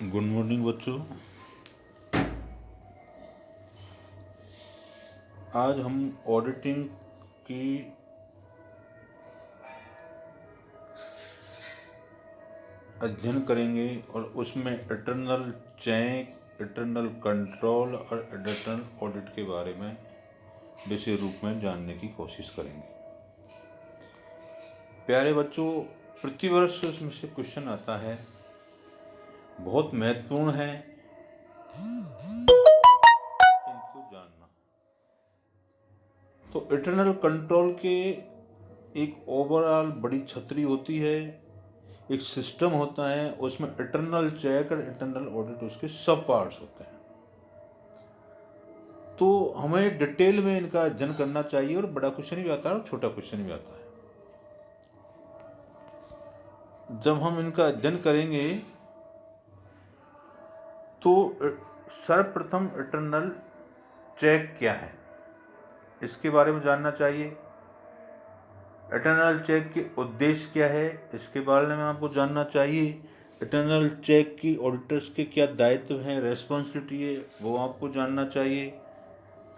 Good morning बच्चों। आज हम ऑडिटिंग की अध्ययन करेंगे और उसमें इंटरनल चेक, इंटरनल कंट्रोल और इंटरनल ऑडिट के बारे में विशेष रूप में जानने की कोशिश करेंगे। प्यारे बच्चों, प्रतिवर्ष उसमें से क्वेश्चन आता है, बहुत महत्वपूर्ण है इनको जानना। तो इंटरनल कंट्रोल के एक ओवरऑल बड़ी छतरी होती है, एक सिस्टम होता है, उसमें इंटरनल चेक और इंटरनल ऑडिट उसके सब पार्ट्स होते हैं। तो हमें डिटेल में इनका अध्ययन करना चाहिए और बड़ा क्वेश्चन भी आता है और छोटा क्वेश्चन भी आता है। जब हम इनका अध्ययन करेंगे तो सर्वप्रथम इंटरनल चेक क्या है इसके बारे में जानना चाहिए। इंटरनल चेक के उद्देश्य क्या है इसके बारे में आपको जानना चाहिए। इंटरनल चेक की ऑडिटर्स के क्या दायित्व हैं, रेस्पॉन्सिबिलिटी है, वो आपको जानना चाहिए।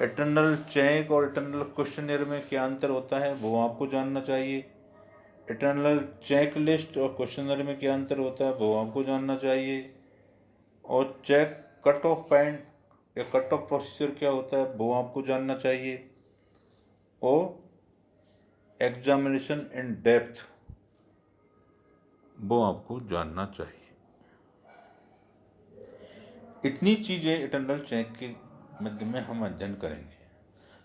इंटरनल चेक और इंटरनल क्वेश्चनर में क्या अंतर होता है वो आपको जानना चाहिए। इंटरनल चेक लिस्ट और क्वेश्चनर में क्या अंतर होता है वो आपको जानना चाहिए। और चेक कट ऑफ पॉइंट या कट ऑफ प्रोसीजर क्या होता है वो आपको जानना चाहिए। और एग्जामिनेशन इन डेप्थ वो आपको जानना चाहिए। इतनी चीज़ें इंटरनल चेक के मध्य में हम अध्ययन करेंगे।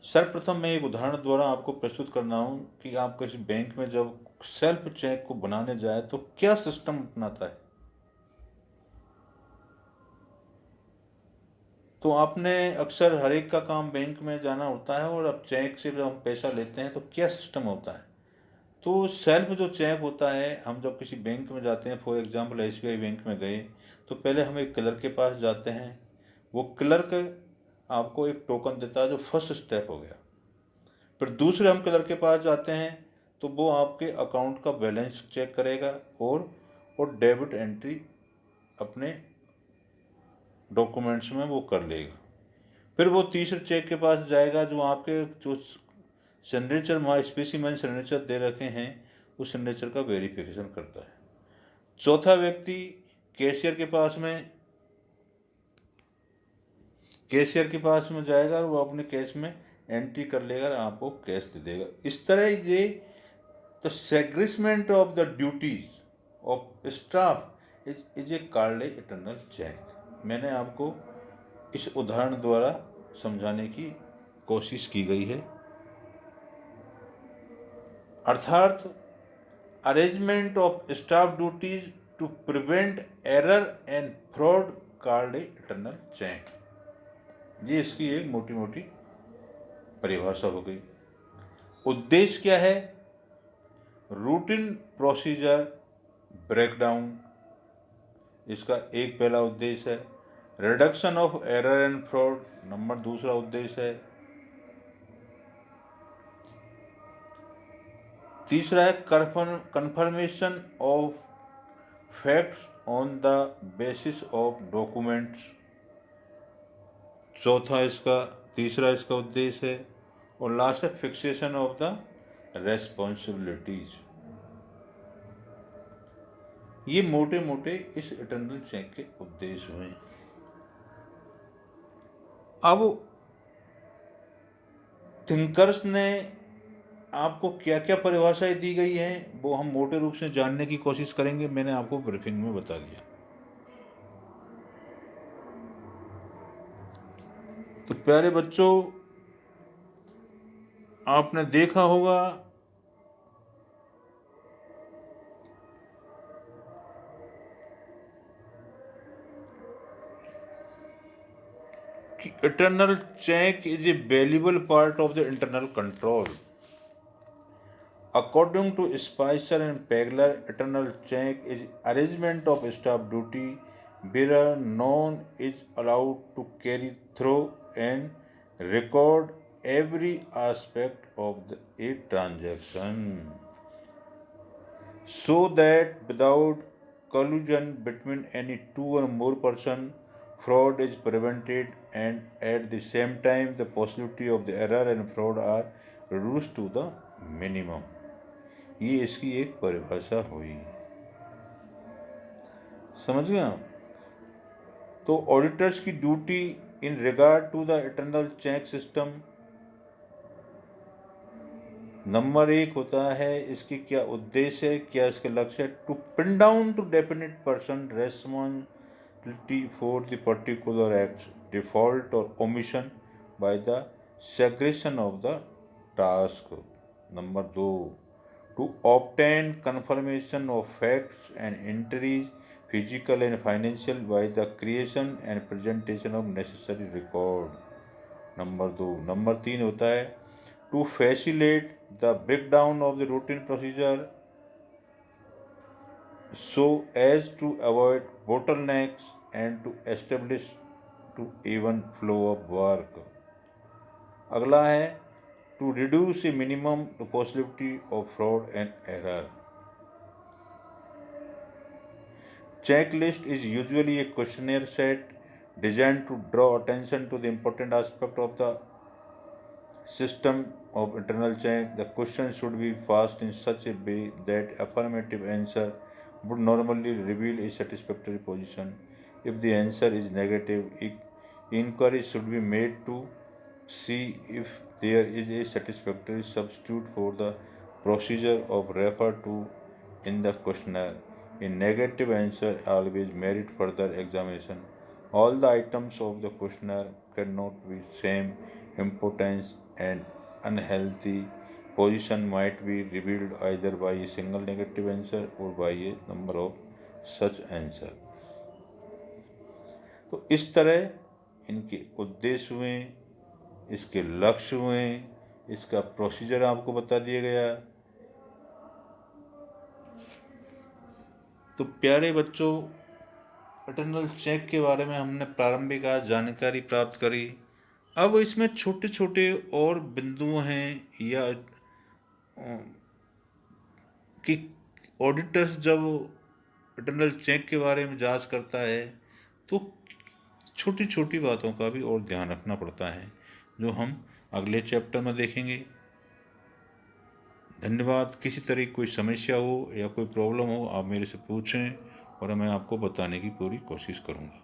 सर्वप्रथम मैं एक उदाहरण द्वारा आपको प्रस्तुत करना हूँ कि आप किसी बैंक में जब सेल्फ चेक को बनाने जाए तो क्या सिस्टम अपनाता है। तो आपने अक्सर हर एक का काम बैंक में जाना होता है और अब चेक से जब हम पैसा लेते हैं तो क्या सिस्टम होता है। तो सेल्फ जो चेक होता है, हम जब किसी बैंक में जाते हैं, फॉर एग्जांपल एसबीआई बैंक में गए तो पहले हम एक क्लर्क के पास जाते हैं। वो क्लर्क आपको एक टोकन देता है जो फर्स्ट स्टेप हो गया। फिर दूसरे हम क्लर्क के पास जाते हैं तो वो आपके अकाउंट का बैलेंस चेक करेगा और डेबिट एंट्री अपने डॉक्यूमेंट्स में वो कर लेगा। फिर वो तीसरे चेक के पास जाएगा जो आपके जो सिग्नेचर वहाँ स्पेसिमेन सिग्नेचर दे रखे हैं उस सिग्नेचर का वेरिफिकेशन करता है। चौथा व्यक्ति कैशियर के पास में जाएगा और वो अपने कैश में एंट्री कर लेगा और आपको कैश दे देगा। इस तरह ये the segregation of the duties of staff is a called a internal check. मैंने आपको इस उदाहरण द्वारा समझाने की कोशिश की गई है। अर्थात arrangement of staff duties to prevent error and fraud called a internal check. ये इसकी एक मोटी मोटी परिभाषा हो गई। उद्देश्य क्या है? रूटीन प्रोसीजर ब्रेकडाउन, इसका एक पहला उद्देश्य है। Reduction of error and fraud number दूसरा उद्देश्य है। तीसरा है confirmation of facts on the basis of documents. तीसरा इसका उद्देश्य है। और लास्ट है फिक्सेशन ऑफ द रेस्पॉन्सिबिलिटीज। ये मोटे मोटे इस इंटरनल चेक के उद्देश्य हुए। अब थिंकर्स ने आपको क्या क्या परिभाषाएं दी गई हैं वो हम मोटे रूप से जानने की कोशिश करेंगे। मैंने आपको ब्रीफिंग में बता दिया। तो प्यारे बच्चों, आपने देखा होगा कि internal check is a valuable part of the internal control. According to Spicer and Pegler, eternal check is arrangement of staff duty where none is allowed to carry through and record every aspect of a transaction, so that without collusion between any two or more person, fraud is prevented, and at the same time the possibility of the error and fraud are reduced to the minimum. ये इसकी एक परिभाषा हुई, समझ गए आप। तो auditors की duty in regard to the internal check system, number 1 होता है इसकी क्या उद्देश्य है, क्या इसके लक्ष्य है, to pin down to definite person responsibility for the particular act, default और omission by the segregation of the task. Number 2, to obtain confirmation of facts and entries, physical and financial, by the creation and presentation of necessary record. Number 2। Number 3 होता है to facilitate the breakdown of the routine procedure so as to avoid bottlenecks and to establish to even flow of work। अगला है to reduce a minimum the possibility of fraud and error। Checklist is usually a questionnaire set designed to draw attention to the important aspect of the system of internal check. The question should be asked in such a way that affirmative answer would normally reveal a satisfactory position. If the answer is negative, inquiry should be made to see if there is a satisfactory substitute for the procedure of referred to in the questionnaire. A negative answer always merit further examination. All the items of the questionnaire cannot be same importance, and unhealthy position might be revealed either by a single negative answer or by a number of such answer। तो इस तरह इनके उद्देश्य हुए, इसके लक्ष्य हुए, इसका प्रोसीजर आपको बता दिया गया। तो प्यारे बच्चों, इंटरनल चेक के बारे में हमने प्रारंभिक आज जानकारी प्राप्त करी। अब इसमें छोटे छोटे और बिंदु हैं या कि ऑडिटर्स जब इंटरनल चेक के बारे में जांच करता है तो छोटी छोटी बातों का भी और ध्यान रखना पड़ता है, जो हम अगले चैप्टर में देखेंगे। धन्यवाद। किसी तरह की कोई समस्या हो या कोई प्रॉब्लम हो, आप मेरे से पूछें और मैं आपको बताने की पूरी कोशिश करूँगा।